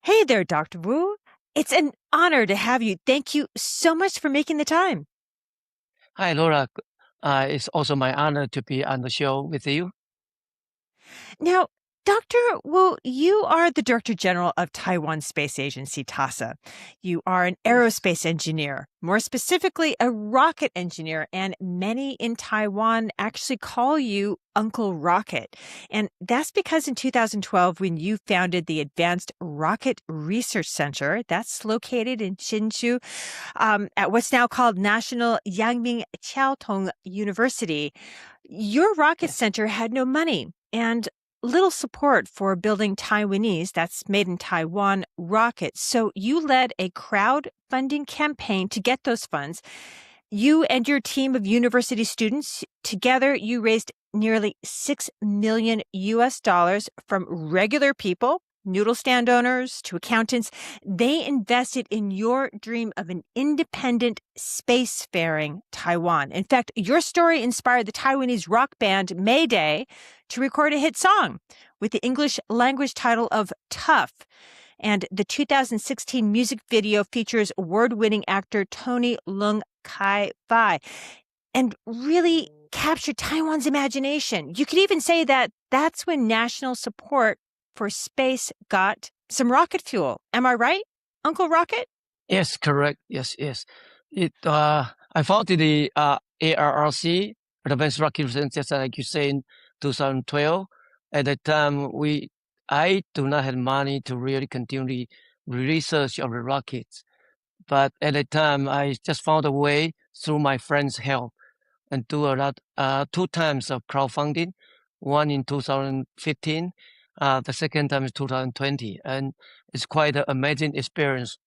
Hey there, Dr. Wu. It's an honor to have you. Thank you so much for making the time. Hi, Laura. It's also my honor to be on the show with you. Now, Dr. Wu, you are the Director General of Taiwan Space Agency, TASA. You are an Yes. aerospace engineer, more specifically, a rocket engineer, and many in Taiwan actually call you Uncle Rocket. And that's because in 2012, when you founded the Advanced Rocket Research Center, that's located in Hsinchu, at what's now called National Yangming Chiaotong University, your rocket Yes. center had no money and little support for building Taiwanese, that's made in Taiwan, rockets. So you led a crowdfunding campaign to get those funds. You and your team of university students, together, you raised nearly 6 million US dollars from regular people, noodle stand owners to accountants. They invested in your dream of an independent spacefaring Taiwan. In fact, your story inspired the Taiwanese rock band Mayday to record a hit song with the English language title of Tough. And the 2016 music video features award-winning actor Tony Lung Kai Fai and really captured Taiwan's imagination. You could even say that that's when national support for space got some rocket fuel. Am I right, Uncle Rocket? Yes, correct. Yes, yes. I founded the ARRC, Advanced Rocket Research Center, like you say, in 2012. At that time, I do not have money to really continue the research of the rockets. But at that time, I just found a way through my friends' help and do a lot, two times of crowdfunding, one in 2015, the second time is 2020. And it's quite an amazing experience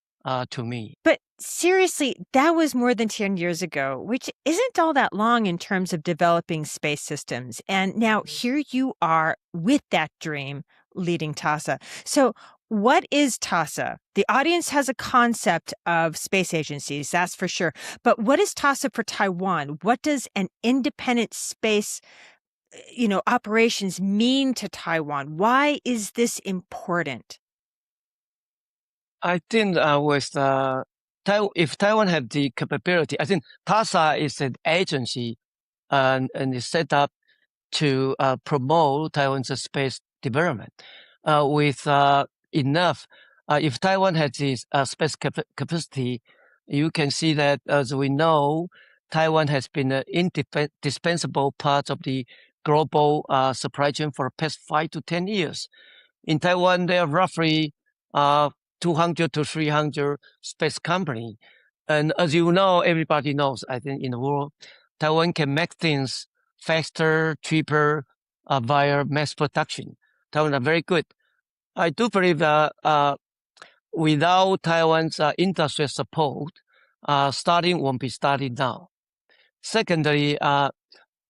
to me. But seriously, that was more than 10 years ago, which isn't all that long in terms of developing space systems. And now here you are with that dream leading TASA. So, what is TASA? The audience has a concept of space agencies, that's for sure. But what is TASA for Taiwan? What does an independent space, operations mean to Taiwan? Why is this important? I think if Taiwan had the capability, I think TASA is an agency and is set up to promote Taiwan's space development with enough. If Taiwan has this space capacity, you can see that, as we know, Taiwan has been an indispensable part of the global supply chain for the past 5 to 10 years. In Taiwan, there are roughly uh, 200 to 300 space company. And as you know, everybody knows, I think in the world, Taiwan can make things faster, cheaper, via mass production. Taiwan are very good. I do believe that without Taiwan's industrial support, starting won't be started now. Secondly,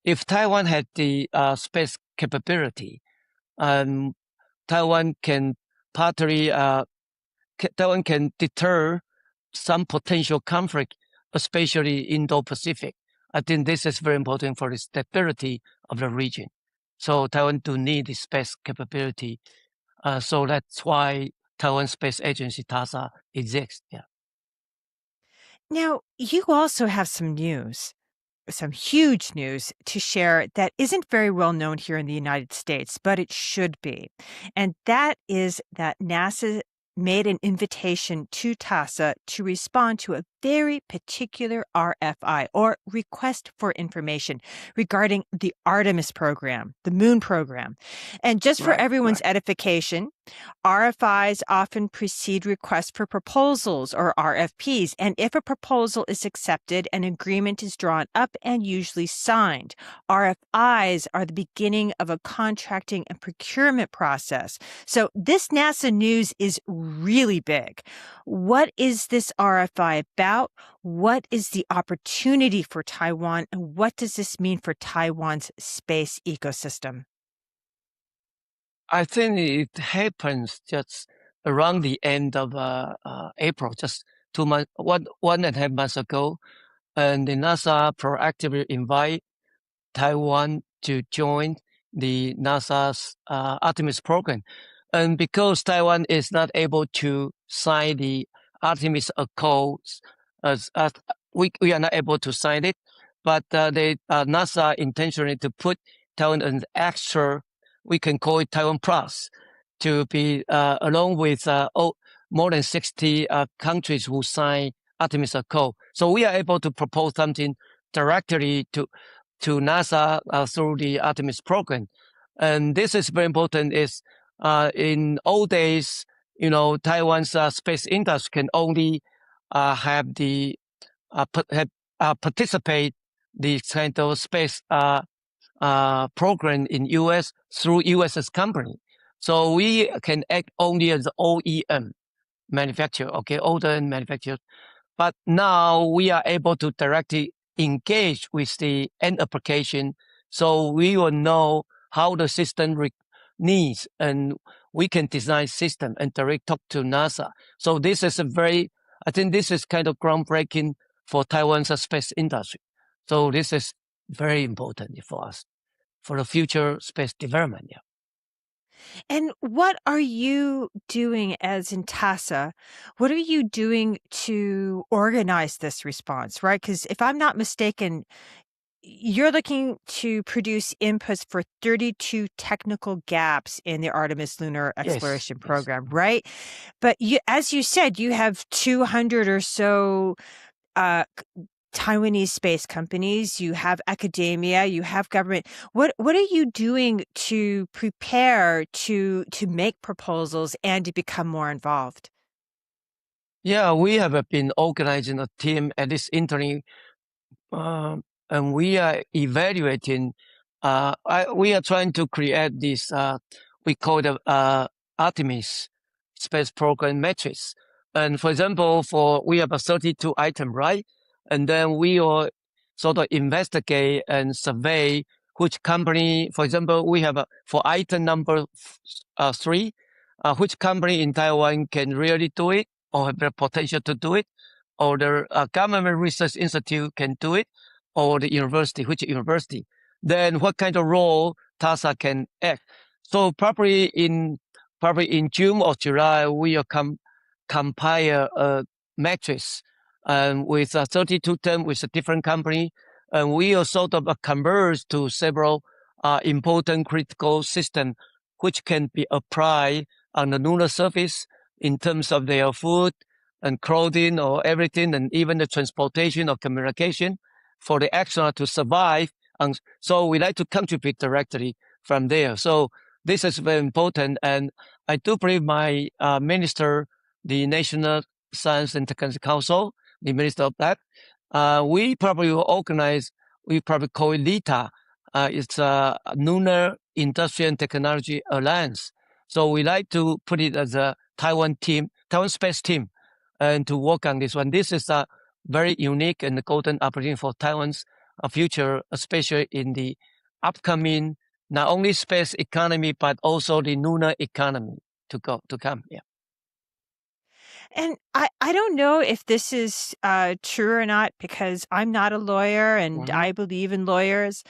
if Taiwan had the space capability, um, Taiwan can partly Taiwan can deter some potential conflict, especially Indo-Pacific. I think this is very important for the stability of the region. So Taiwan do need the space capability. So that's why Taiwan Space Agency (TASA) exists. Yeah. Now, you also have some huge news to share that isn't very well known here in the United States, but it should be. And that is that NASA made an invitation to TASA to respond to a very particular RFI or request for information regarding the Artemis program, the moon program. And just for Right. everyone's Right. edification, RFIs often precede requests for proposals or RFPs. And if a proposal is accepted, an agreement is drawn up and usually signed. RFIs are the beginning of a contracting and procurement process. So this NASA news is really big. What is this RFI about? What is the opportunity for Taiwan? And what does this mean for Taiwan's space ecosystem? I think it happens just around the end of April, just 2 months, 1.5 months ago, and the NASA proactively invite Taiwan to join the NASA's Artemis program. And because Taiwan is not able to sign the Artemis Accords, as we are not able to sign it, but NASA intentionally to put Taiwan an extra, we can call it Taiwan Plus, to be along with more than 60 countries who sign Artemis Accord. So we are able to propose something directly to NASA through the Artemis program. And this is very important is in old days, Taiwan's space industry can only have the participate the kind of space program in U.S. through U.S.'s company. So we can act only as OEM manufacturer, okay, OEM manufacturer. But now we are able to directly engage with the end application, so we will know how the system needs, and we can design system and direct talk to NASA. So this is I think this is kind of groundbreaking for Taiwan's space industry. So this is very important for us for the future space development. Yeah. And what are you doing as in TASA? What are you doing to organize this response, right? Because if I'm not mistaken, you're looking to produce inputs for 32 technical gaps in the Artemis Lunar Yes. Exploration Program, right? But as you said, you have 200 or so uh, Taiwanese space companies, you have academia, you have government. What are you doing to prepare to make proposals and to become more involved? Yeah, we have been organizing a team at this interning, and we are evaluating. We are trying to create this. We call the Artemis space program matrix. And for example, we have a 32 item, right? And then we will sort of investigate and survey which company. For example, we have for item number 3, which company in Taiwan can really do it or have the potential to do it, or the government research institute can do it, or the university, which university. Then what kind of role TASA can act. So probably in June or July, we will compile a matrix with 32 terms with a different company, and we will sort of converge to several important critical systems which can be applied on the lunar surface in terms of their food and clothing or everything, and even the transportation or communication for the astronaut to survive. And so we like to contribute directly from there. So this is very important. And I do believe my minister, the National Science and Technology Council, the minister of that, we probably will organize, we probably call it LITA. It's a Lunar Industrial and Technology Alliance. So we like to put it as a Taiwan space team, and to work on this one. This is a very unique and golden opportunity for Taiwan's future, especially in the upcoming, not only space economy, but also the lunar economy to come. Yeah. And I don't know if this is true or not because I'm not a lawyer and Mm-hmm. I believe in lawyers.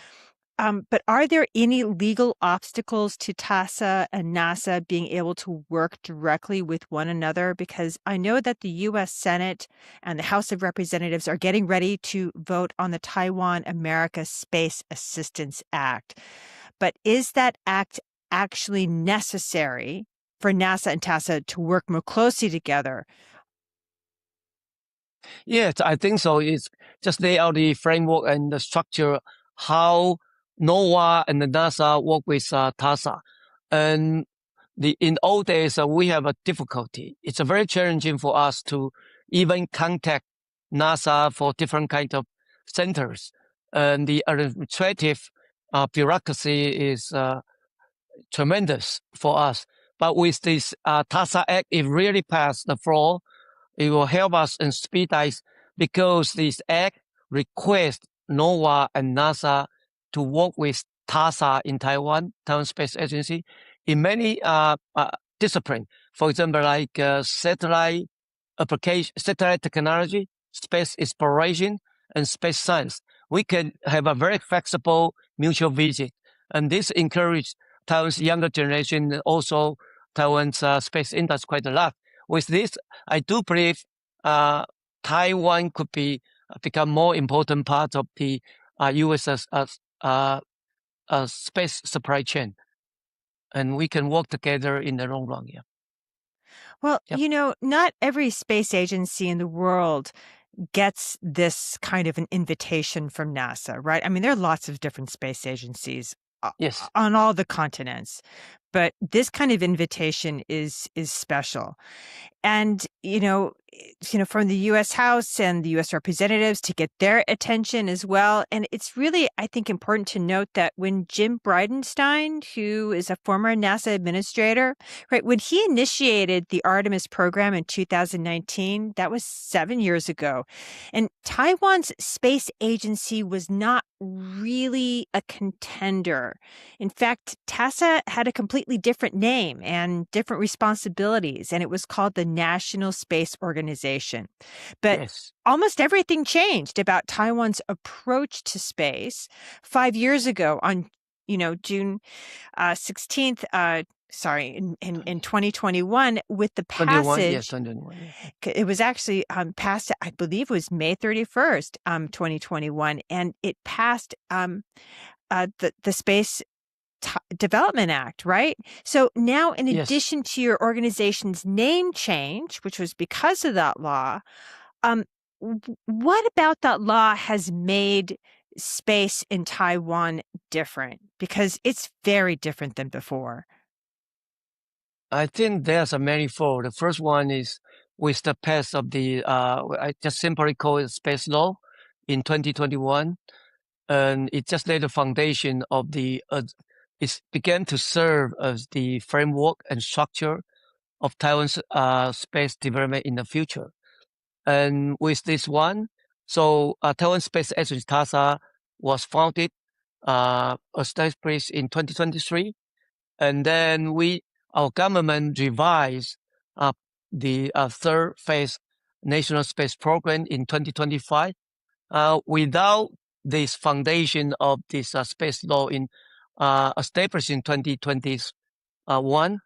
But are there any legal obstacles to TASA and NASA being able to work directly with one another? Because I know that the U.S. Senate and the House of Representatives are getting ready to vote on the Taiwan America Space Assistance Act. But is that act actually necessary for NASA and TASA to work more closely together? Yes, I think so. It's just lay out the framework and the structure, how NOAA and the NASA work with TASA. And in old days, we have a difficulty. It's very challenging for us to even contact NASA for different kind of centers. And the administrative bureaucracy is tremendous for us. But with this TASA Act, it really passed the floor. It will help us and speedize, because this act requests NOAA and NASA to work with TASA in Taiwan Space Agency, in many disciplines. For example, like satellite application, satellite technology, space exploration, and space science. We can have a very flexible mutual visit. And this encourages Taiwan's younger generation also Taiwan's space industry quite a lot. With this, I do believe Taiwan could become more important part of the U.S. Space supply chain, and we can work together in the long run. Yeah. Well, Yep. not every space agency in the world gets this kind of an invitation from NASA, right? I mean, there are lots of different space agencies Yes. on all the continents, but this kind of invitation is special. And from the U.S. House and the U.S. Representatives to get their attention as well. And it's really, I think, important to note that when Jim Bridenstine, who is a former NASA administrator, right, when he initiated the Artemis program in 2019, that was 7 years ago, and Taiwan's space agency was not really a contender. In fact, TASA had a completely different name and different responsibilities, and it was called the National Space Organization. But Yes. almost everything changed about Taiwan's approach to space 5 years ago on, June 16th, in 2021 with the 21. Yes. passage. 21. Yeah. It was actually passed, I believe it was May 31st, 2021, and it passed the Space Development Act, right? So now, in Yes. addition to your organization's name change, which was because of that law, um, what about that law has made space in Taiwan different? Because it's very different than before. I think there's a manifold. The first one is with the pass of the I just simply call it space law in 2021, and it just laid the foundation of it began to serve as the framework and structure of Taiwan's space development in the future. And with this one, so Taiwan Space Agency (TASA) was founded, established in 2023, and then our government revised uh, the third phase national space program in 2025. Without this foundation of this space law established in 2021,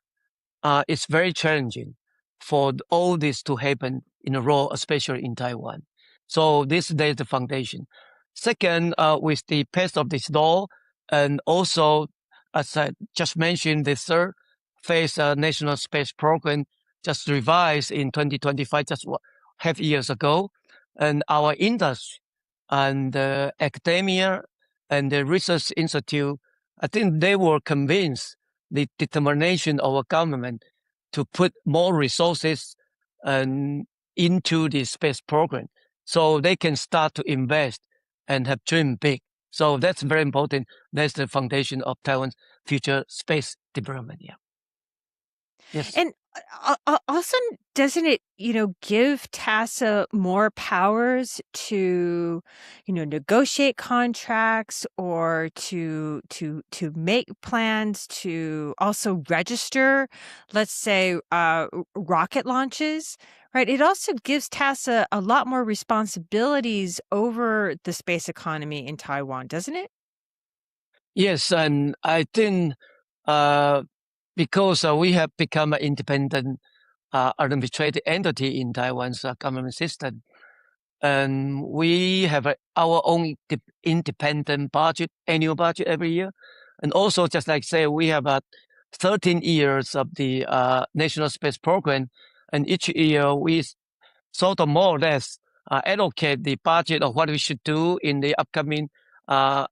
it's very challenging for all this to happen in a row, especially in Taiwan. So this lays the foundation. Second, with the pass of this law, and also, as I just mentioned, the third phase national space program just revised in 2025, just half years ago, and our industry and academia and the research institute, I think they were convinced the determination of our government to put more resources into the space program so they can start to invest and have dream big. So that's very important. That's the foundation of Taiwan's future space development. Yeah. Yes. And also, doesn't it, give TASA more powers to, negotiate contracts or to make plans to also register, let's say, rocket launches, right? It also gives TASA a lot more responsibilities over the space economy in Taiwan, doesn't it? Yes, and I think uh, because we have become an independent administrative entity in Taiwan's government system, and we have our own independent budget, annual budget every year, and also just like say we have 13 years of the national space program, and each year we sort of more or less allocate the budget of what we should do in the upcoming 5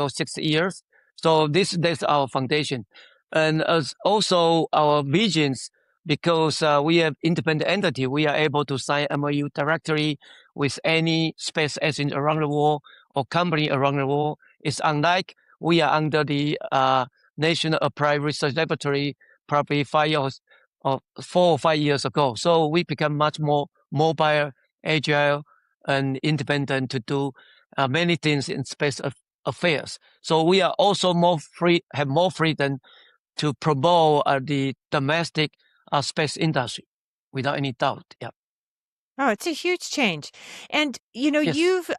or 6 years. So that's our foundation, and as also our visions. Because we have independent entity, we are able to sign MOU directly with any space agency around the world or company around the world. It's unlike we are under the National Applied Research Laboratory probably 5 years or 4 or 5 years ago. So we become much more mobile, agile, and independent to do many things in space affairs. So we are also more free, have more freedom to promote the domestic space industry, without any doubt. Yeah. Oh, it's a huge change. And, Yes, you've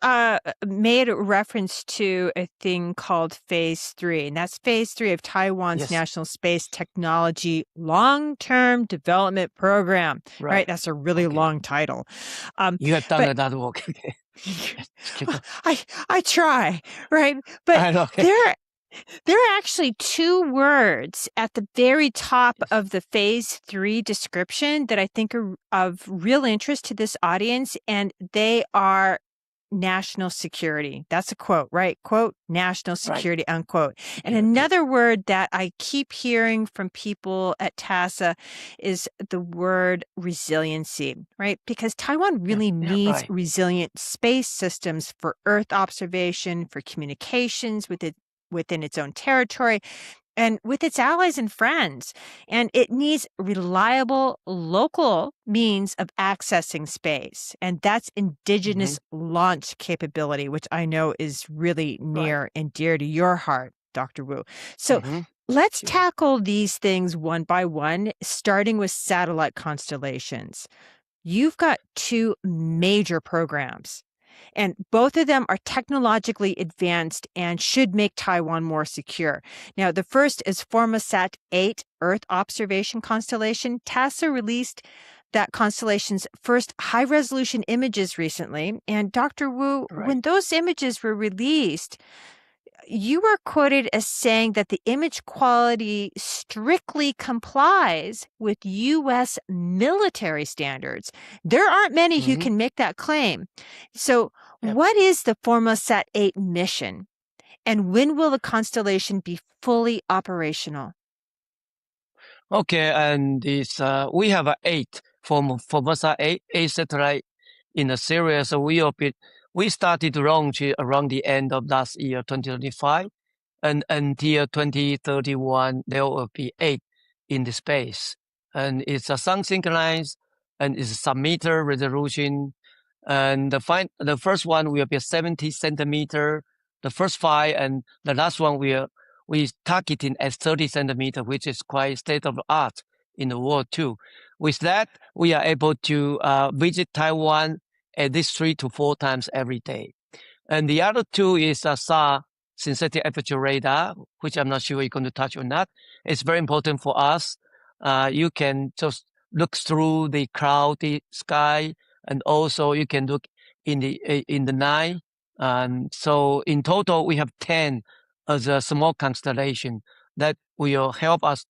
made a reference to a thing called Phase 3, and that's Phase 3 of Taiwan's yes, National Space Technology Long-Term Development Program, right? right. That's a really Okay. long title. Um, You have done but another work. Okay. Yes, keep well, on. I try, right? But I know. Okay. there there are actually 2 words at the very top Yes. of the phase 3 description that I think are of real interest to this audience, and they are national security. That's a quote, right? Quote, "national Right. security," unquote. And Okay. another word that I keep hearing from people at TASA is the word resiliency, right? Because Taiwan Yeah. really Yeah. needs Right. resilient space systems for Earth observation, for communications within its own territory and with its allies and friends. And it needs reliable local means of accessing space. And that's Hmm. indigenous launch capability, which I know is really Right. near and dear to your heart, Dr. Wu. So Hmm. let's Sure. tackle these things one by one, starting with satellite constellations. You've got 2 major programs, and both of them are technologically advanced and should make Taiwan more secure. Now, the first is Formosat 8 Earth observation constellation. TASA released that constellation's first high resolution images recently. And Dr. Wu, Right. when those images were released, you were quoted as saying that the image quality strictly complies with US military standards. There aren't many who Hmm. can make that claim. So, Yeah. what is the Formosat 8 mission, and when will the constellation be fully operational? Okay. And this we have a eight from Formosa eight satellite in a series. So we started to launch it around the end of last year, 2025, and until 2031 there will be eight in the space, and it's a sun synchronized and it's a sub-meter resolution, and the first one will be 70 centimeter, the first five, and the last one we targeting at 30 centimeter, which is quite state of the art in the world too. With that, we are able to visit Taiwan at least 3 to 4 times every day. And the other two is SAR, synthetic aperture radar, which I'm not sure you're going to touch on that. It's very important for us. You can just look through the cloudy sky, and also you can look in the night. And so in total, we have 10 as a small constellation that will help us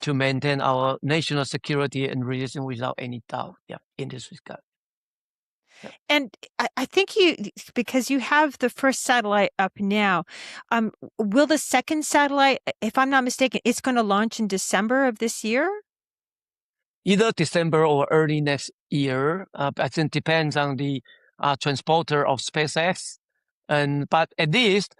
to maintain our national security and resilience without any doubt. Yeah, in this regard. Yeah. And I think because you have the first satellite up now, will the second satellite, if I'm not mistaken, it's going to launch in December of this year? Either December or early next year. I think depends on the transporter of SpaceX. But at least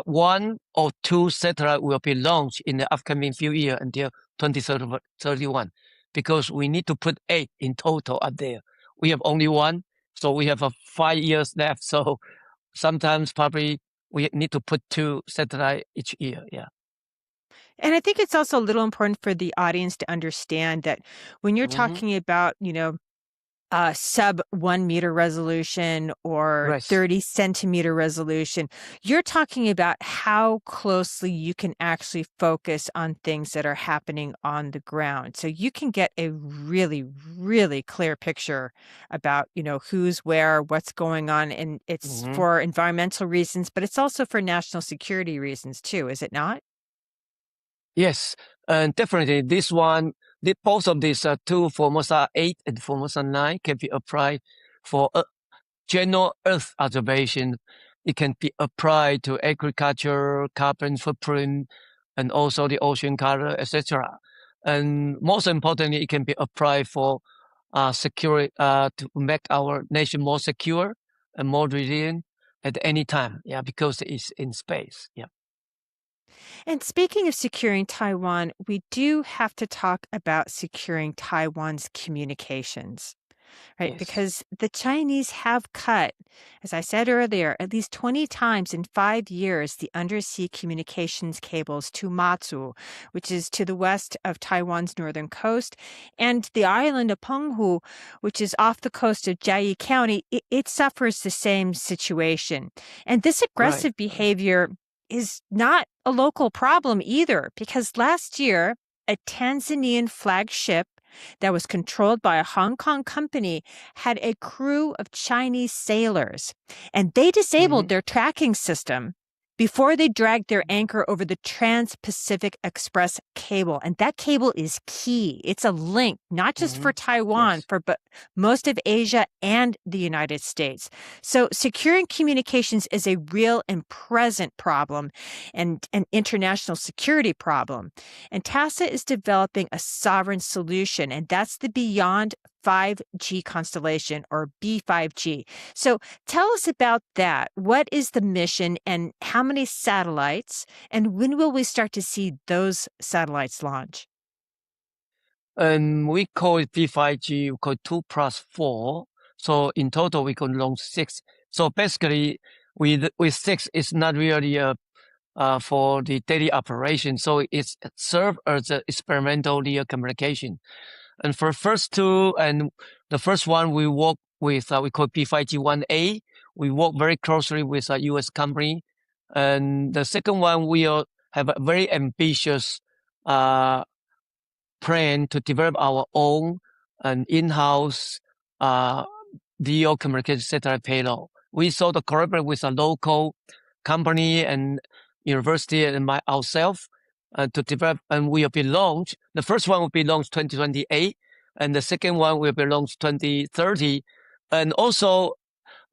one or two satellite will be launched in the upcoming few years until 2031, because we need to put eight in total up there. We have only one, so we have 5 years left. So sometimes probably we need to put two satellite each year. Yeah. And I think it's also a little important for the audience to understand that when you're Hmm. talking about, sub 1 meter resolution or Right. 30 centimeter resolution, you're talking about how closely you can actually focus on things that are happening on the ground. So you can get a really, really clear picture about, who's where, what's going on. And it's Hmm. for environmental reasons, but it's also for national security reasons too, is it not? Yes, and definitely this one, both of these two Formosa 8 and Formosa 9 can be applied for general Earth observation. It can be applied to agriculture, carbon footprint, and also the ocean color, etc. And most importantly, it can be applied for security to make our nation more secure and more resilient at any time. Yeah, because it's in space. Yeah. And speaking of securing Taiwan, we do have to talk about securing Taiwan's communications. right? Yes. Because the Chinese have cut, as I said earlier, at least 20 times in 5 years the undersea communications cables to Matsu, which is to the west of Taiwan's northern coast, and the island of Penghu, which is off the coast of Jiayi County. It suffers the same situation. And this Right. aggressive behavior is not a local problem either, because last year, a Tanzanian flagship that was controlled by a Hong Kong company had a crew of Chinese sailors, and they disabled Mm-hmm. their tracking system before they dragged their anchor over the Trans-Pacific Express cable. And that cable is key. It's a link, not just Mm-hmm. for Taiwan, Yes. but most of Asia and the United States. So securing communications is a real and present problem and an international security problem. And TASA is developing a sovereign solution, and that's the Beyond 5G constellation, or B5G. So tell us about that. What is the mission and how many satellites? And when will we start to see those satellites launch? And we call it P5G, we call it 2 plus 4. So in total, we can launch 6. So basically, with 6, it's not really for the daily operation. So it's serve as an experimental LEO communication. And for first two, and the first one we work with, we call P5G1A. We work very closely with a US company. And the second one, have a very ambitious uh, plan to develop our own and in-house uh, DO communication satellite payload. We sort of collaborate with a local company and university and ourselves to develop, and we will be launched. The first one will be launched 2028, and the second one will be launched 2030. And also,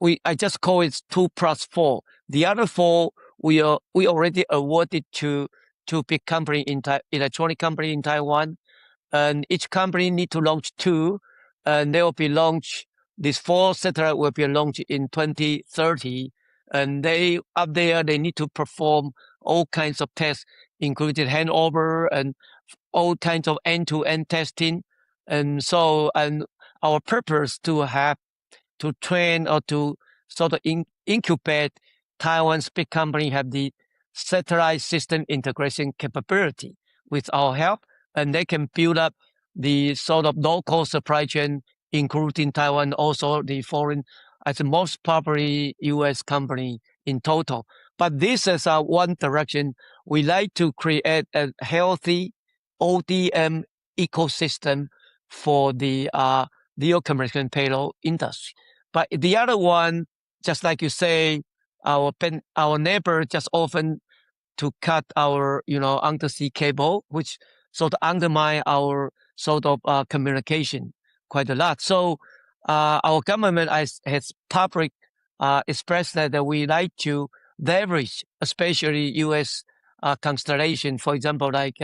I just call it 2 plus 4. The other 4 we already awarded to big company electronic company in Taiwan, and each company need to launch 2, and they will be launched. These 4 satellite will be launched in 2030, and they up there they need to perform all kinds of tests, including handover and all kinds of end-to-end testing, and so and our purpose to train or to sort of incubate Taiwan's big company have the satellite system integration capability with our help, and they can build up the sort of local supply chain, including Taiwan, also the foreign, as the most probably U.S. company in total. But this is our one direction. We like to create a healthy ODM ecosystem for the LEO communication payload industry. But the other one, just like you say, our neighbor just often to cut our undersea cable, which sort of undermine our sort of communication quite a lot. So our government has public expressed that we like to leverage, especially U.S. Constellation, for example, like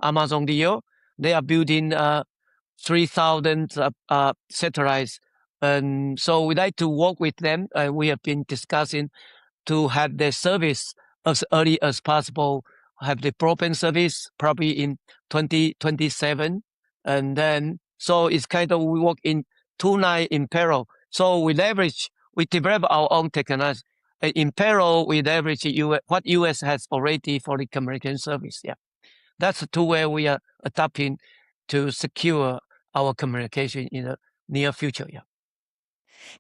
Amazon Leo. They are building 3,000 satellites. And so we like to work with them. We have been discussing to have their service as early as possible, have the broadband service probably in 2027. And then, so it's kind of, we work in 2 line in parallel. So we develop our own technology. In parallel, we leverage what US has already for the communication service. Yeah. That's the two way we are adapting to secure our communication in the near future. Yeah.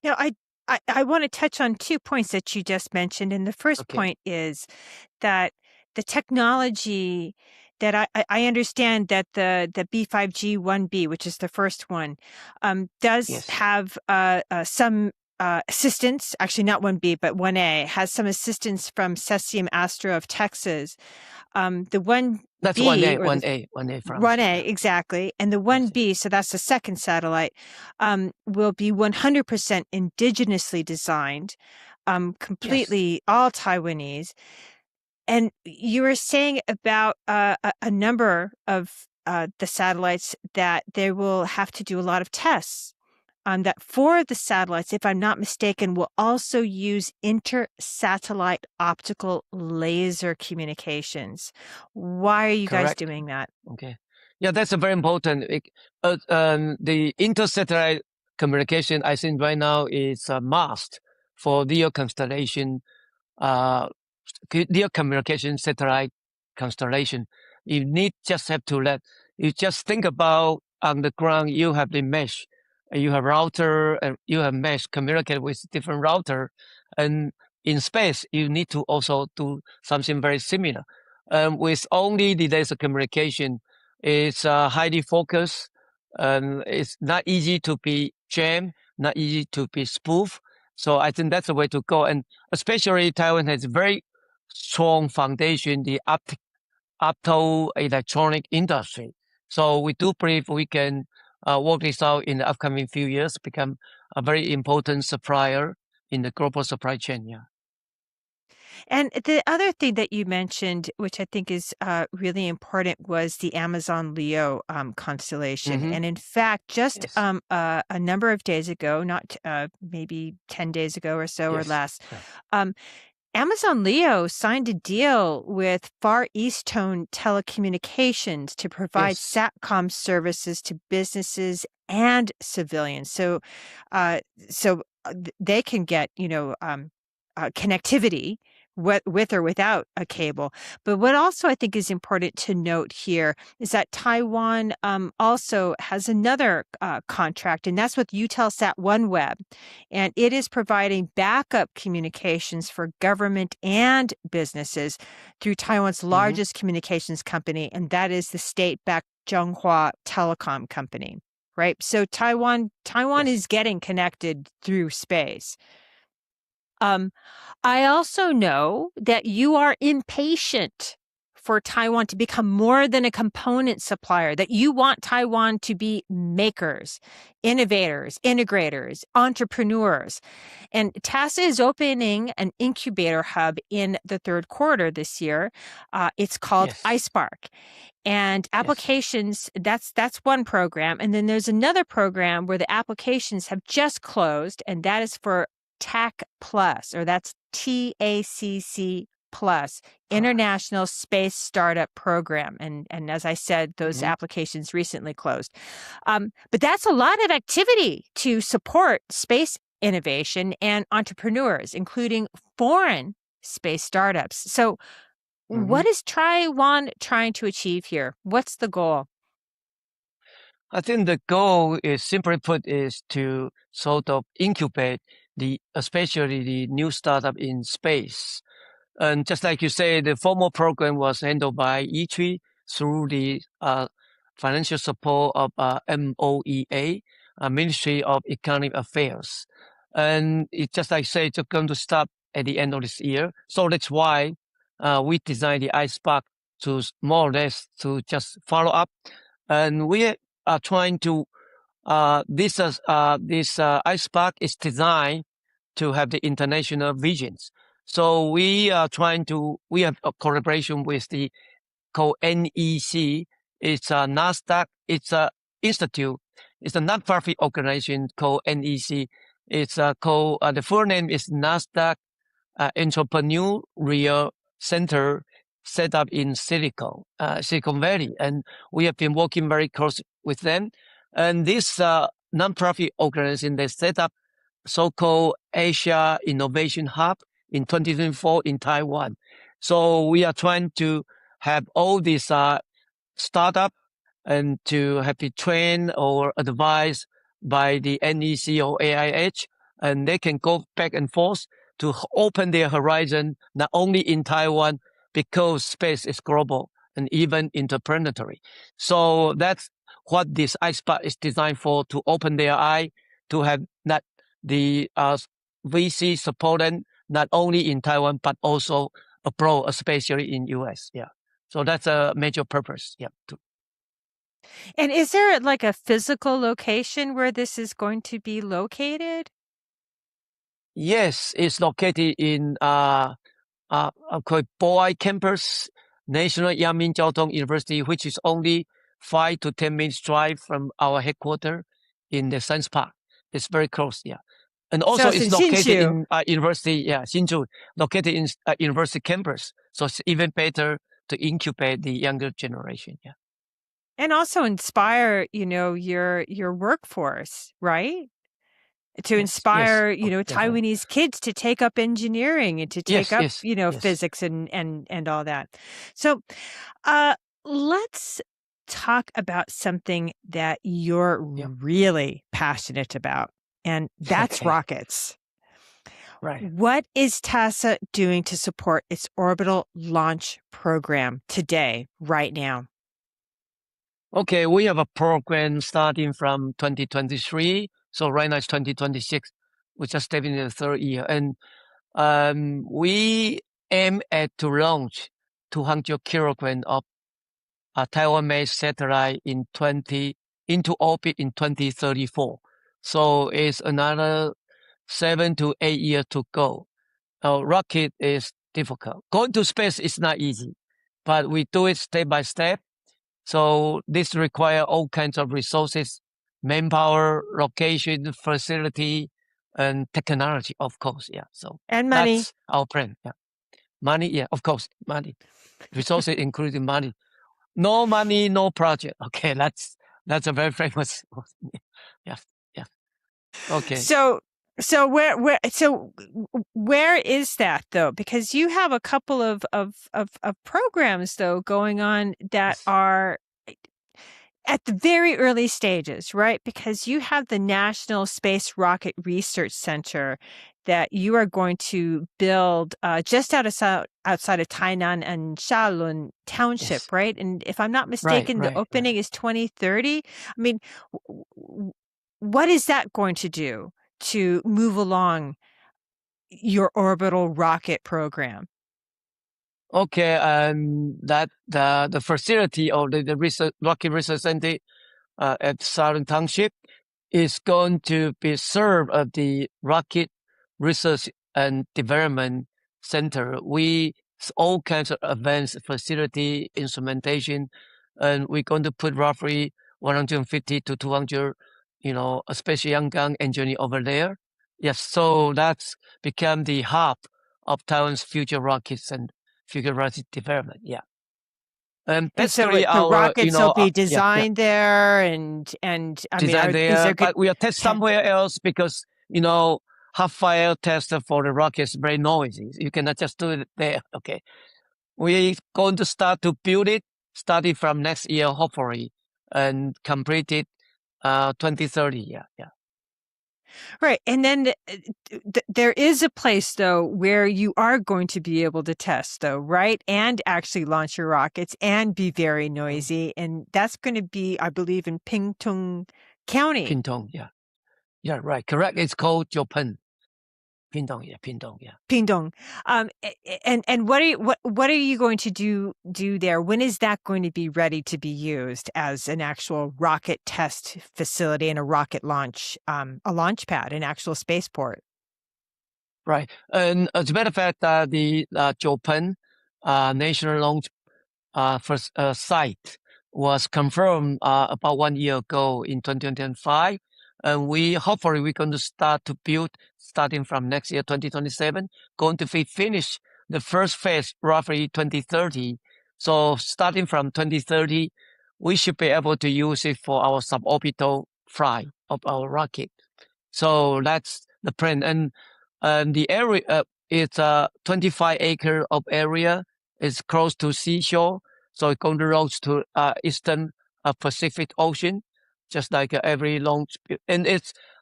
Now, I want to touch on 2 points that you just mentioned. And the first Okay. point is that the technology that I understand that the B5G 1B, which is the first one, does Yes. have some assistance, actually not 1B, but 1A, has some assistance from Cesium Astro of Texas. The That's 1B, or the 1A France. 1A, Yeah. exactly. And the Yes. 1B, so that's the second satellite, will be 100% indigenously designed, Yes. completely all Taiwanese. And you were saying about a number of the satellites that they will have to do a lot of tests. That 4 of the satellites, if I'm not mistaken, will also use inter-satellite optical laser communications. Why are you guys Correct. doing that? Okay. Yeah, that's a very important. The intersatellite communication, I think right now is a must for LEO constellation, uh, LEO communication satellite constellation. You need just have to you just think about on the ground, you have the mesh, you have router, and you have mesh communicate with different router. And in space, you need to also do something very similar. With only the laser communication, it's highly focused, and it's not easy to be jammed, not easy to be spoofed. So I think that's the way to go. And especially Taiwan has very strong foundation, the optoelectronic industry. So we do believe we can work this out in the upcoming few years, become a very important supplier in the global supply chain. Yeah. And the other thing that you mentioned, which I think is really important, was the Amazon Leo constellation. Mm-hmm. And in fact, just Yes. a number of days ago, not maybe 10 days ago or so or Yes. less, Yeah. um, Amazon Leo signed a deal with Far East Tone Telecommunications to provide Yes. SATCOM services to businesses and civilians. Uh, they can get, connectivity with or without a cable. But what also I think is important to note here is that Taiwan also has another contract, and that's with Eutelsat OneWeb, and it is providing backup communications for government and businesses through Taiwan's Mm-hmm. largest communications company, and that is the state-backed Zhonghua Telecom Company. Right. So Taiwan Yes. is getting connected through space. Um, I also know that you are impatient for Taiwan to become more than a component supplier, that you want Taiwan to be makers, innovators, integrators, entrepreneurs. And TASA is opening an incubator hub in the third quarter this year. It's called Yes. iSpark. And Yes. applications, that's one program. And then there's another program where the applications have just closed, and that is for TAC Plus, or that's TACC Plus, Plus. International Space Startup Program. And as I said, those Mm-hmm. applications recently closed. But that's a lot of activity to support space innovation and entrepreneurs, including foreign space startups. So Mm-hmm. what is Taiwan trying to achieve here? What's the goal? I think the goal is simply put is to sort of incubate especially the new startup in space. And just like you say, the formal program was handled by E3 through the financial support of MOEA, Ministry of Economic Affairs. And it's just like say, it's going to start at the end of this year. So that's why we designed the iSpark to more or less to just follow up. And we are trying to, this iSpark is designed to have the international visions. So we are we have a collaboration with the called NEC. It's a NASDAQ, it's a institute, it's a non-profit organization called NEC. It's called, the full name is NASDAQ Entrepreneurial Center set up in Silicon Valley. And we have been working very close with them. And this non-profit organization, they set up so-called Asia Innovation Hub in 2024 in Taiwan. So we are trying to have all these startup and to have it trained or advised by the NEC or AIH, and they can go back and forth to open their horizon, not only in Taiwan, because space is global and even interplanetary. So that's what this iSpot is designed for, to open their eye, to have not the VC supported not only in Taiwan, but also abroad, especially in US. Yeah. So that's a major purpose. Yeah. And is there like a physical location where this is going to be located? Yes, it's located in called Boy Campus, National Yangming Jiaotong University, which is only 5 to 10 minutes drive from our headquarters in the Science Park. It's very close, yeah. And So also it's in it's located Hsinchu. in university, yeah, Hsinchu, located in university campus. So it's even better to incubate the younger generation, yeah. And also inspire, your workforce, right? to yes, yes. inspire, Oh, definitely. Taiwanese kids to take up engineering and to take Yes, up, yes, yes. physics and all that. So, uh, let's talk about something that you're Yeah. really passionate about, and that's Okay. rockets. Right. What is TASA doing to support its orbital launch program today, right now? Okay, we have a program starting from 2023. So right now it's 2026. We're just stepping in the third year. And we aim at to launch 200 kilogram of a Taiwan-made satellite into orbit in 2034. So it's another 7 to 8 years to go. Rocket is difficult. Going to space is not easy, but we do it step by step. So this require all kinds of resources, manpower, location, facility, and technology, of course. Yeah. So And money. that's our plan. Yeah. Money. Yeah. Of course. Money. Resources including money. No money, no project. Okay. That's a very famous. Yeah. Yeah. Okay. So where is that though? Because you have a couple of programs though going on that Yes. are at the very early stages, right? Because you have the National Space Rocket Research Center that you are going to build just outside of Tainan and Xialun Township, Yes. right? And if I'm not Right. mistaken, the Right. Right. opening is 2030. I mean, what is that going to do to move along your orbital rocket program? Okay. That the facility of the research Rocket Research Center at Southern Township is going to be served at the Rocket Research and Development Center. We all kinds of advanced facility, instrumentation, and we're going to put roughly 150 to 200, a special young gun engineer over there. Yes, so that's become the hub of Taiwan's future rockets and future rocket development. Yeah. And And so basically the our, rockets will be yeah, yeah. designed there, and I mean, Design is there, there good but we are test te- somewhere else because, hot fire test for the rocket is very noisy. You cannot just do it there. Okay. We're going to start to build it starting from next year, hopefully, and complete it, 2030. Yeah. Yeah. right? And then there is a place though where you are going to be able to test though, right? And actually launch your rockets and be very Mm. noisy, and that's going to be, I believe, in Pingtung County. Pintong. Yeah. Yeah. Right. Correct. It's called Japan. Pintong. Yeah. Pintong. Yeah. Pingtung. And what are you going to do there? When is that going to be ready to be used as an actual rocket test facility and a rocket launch, a launch pad, an actual spaceport? Right. And as a matter of fact, the Japan National Launch first site was confirmed about 1 year ago in 2025. And we hopefully we're going to start to build starting from next year, 2027, going to be finished the first phase roughly 2030. So starting from 2030, we should be able to use it for our suborbital flight of our rocket. So that's the plan. And the area is 25 acre of area. It's close to seashore. So it's going to launch to eastern Pacific Ocean, just like every launch. And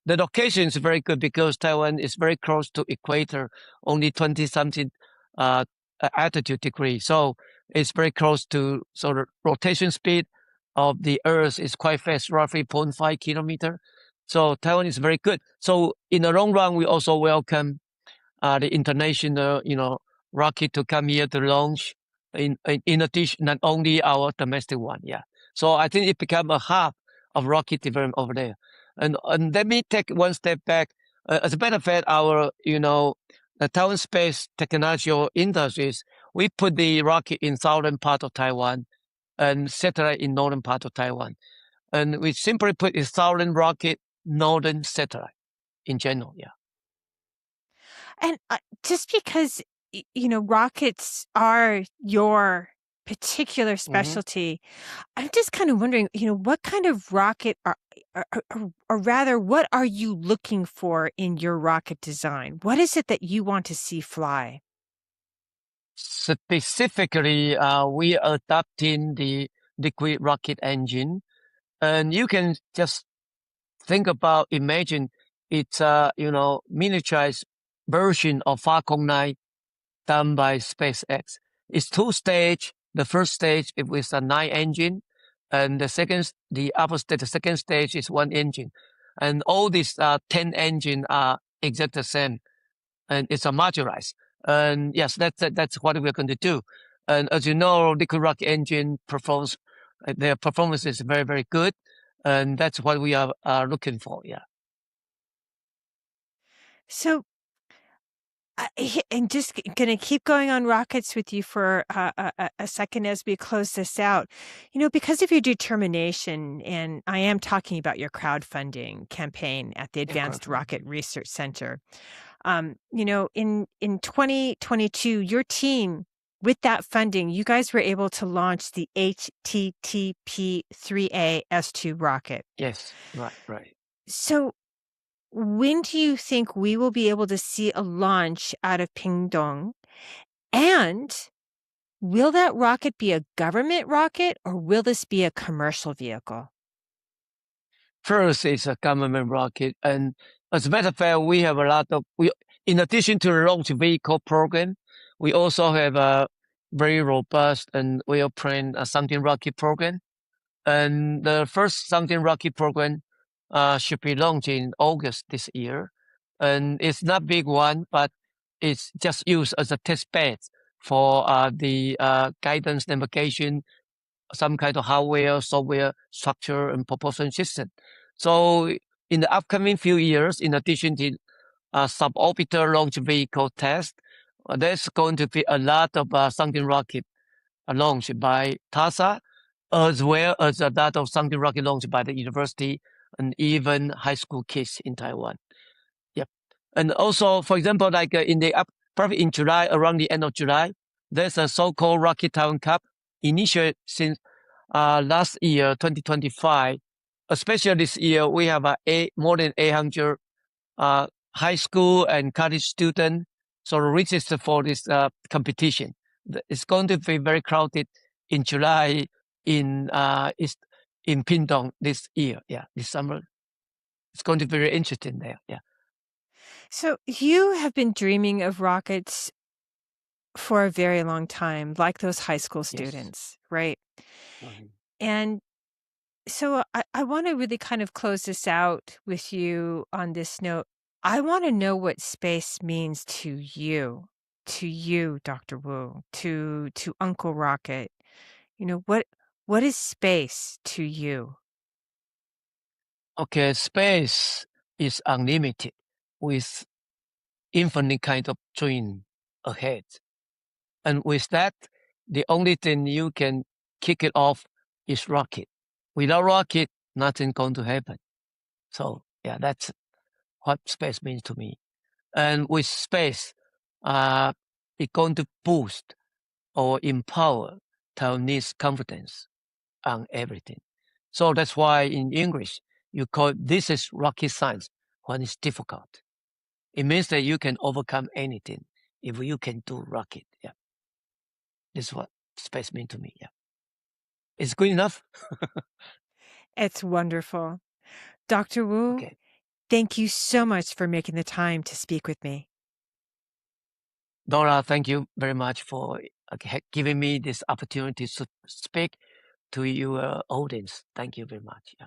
the location is very good because Taiwan is very close to equator, only 20 something altitude degree. So it's very close to, so the rotation speed of the Earth is quite fast, roughly 0.5 kilometer. So Taiwan is very good. So in the long run, we also welcome the international, rocket to come here to launch. In addition, not only our domestic one, yeah. So I think it become a hub of rocket development over there. And let me take one step back. As a matter of fact, our, the Taiwan space technological industries, we put the rocket in southern part of Taiwan and satellite in northern part of Taiwan. And we simply put a southern rocket, northern satellite in general, yeah. And just because rockets are your particular Hmm. specialty, I'm just kind of wondering, what kind of rocket or rather, what are you looking for in your rocket design? What is it that you want to see fly? Specifically, we are adapting the liquid rocket engine, and you can just imagine it's a miniaturized version of Falcon 9 done by SpaceX. It's two stage. The first stage is with a 9 engine, and the second stage is one engine, and all these 10 engine are exactly the same, and it's a modularized. And yes, that's what we're going to do. And as you know, liquid rocket engine performs their performance is very very good, and that's what we are looking for. Yeah. So, and just gonna keep going on rockets with you for a second as we close this out. Because of your determination, and I am talking about your crowdfunding campaign at the Yeah, Advanced Rocket crowdfunding. Research Center. In 2022, your team, with that funding, you guys were able to launch the HTTP-3A S2 rocket. Yes, right, right. So, when do you think we will be able to see a launch out of Pingdong? And will that rocket be a government rocket or will this be a commercial vehicle? First is a government rocket, and as a matter of fact, we have a lot of we. In addition to the launch vehicle program, we also have a very robust and well-planned something rocket program. And the first something rocket program should be launched in August this year, and it's not big one, but it's just used as a test bed for the guidance navigation, some kind of hardware, software structure, and propulsion system. So in the upcoming few years, in addition to suborbital launch vehicle test, there's going to be a lot of something rocket launched by TASA, as well as a lot of something rocket launched by the university and even high school kids in Taiwan. Yep. And also, for example, like probably in July, around the end of July, there's a so-called Rocket Taiwan Cup initiated since last year, 2025. Especially this year, we have more than 800 high school and college students sort of register for this competition. It's going to be very crowded in July in Pingdong this year. Yeah, this summer. It's going to be very interesting there. Yeah. So, you have been dreaming of rockets for a very long time, like those high school Yes. students, right? Mhm. And so I want to really kind of close this out with you on this note. I want to know what space means to you, Dr. Wu, to Uncle Rocket. What is space to you? Okay, space is unlimited with infinite kind of dream ahead. And with that, the only thing you can kick it off is rocket. Without rocket, nothing going to happen. So yeah, that's what space means to me. And with space, uh, it's going to boost or empower Taiwanese confidence on everything. So that's why in English, you call this is rocket science when it's difficult. It means that you can overcome anything if you can do rocket. Yeah. This is what space means to me. Yeah. It's good enough. It's wonderful. Dr. Wu, Okay. thank you so much for making the time to speak with me. Dora, thank you very much for giving me this opportunity to speak to your audience. Thank you very much. Yeah.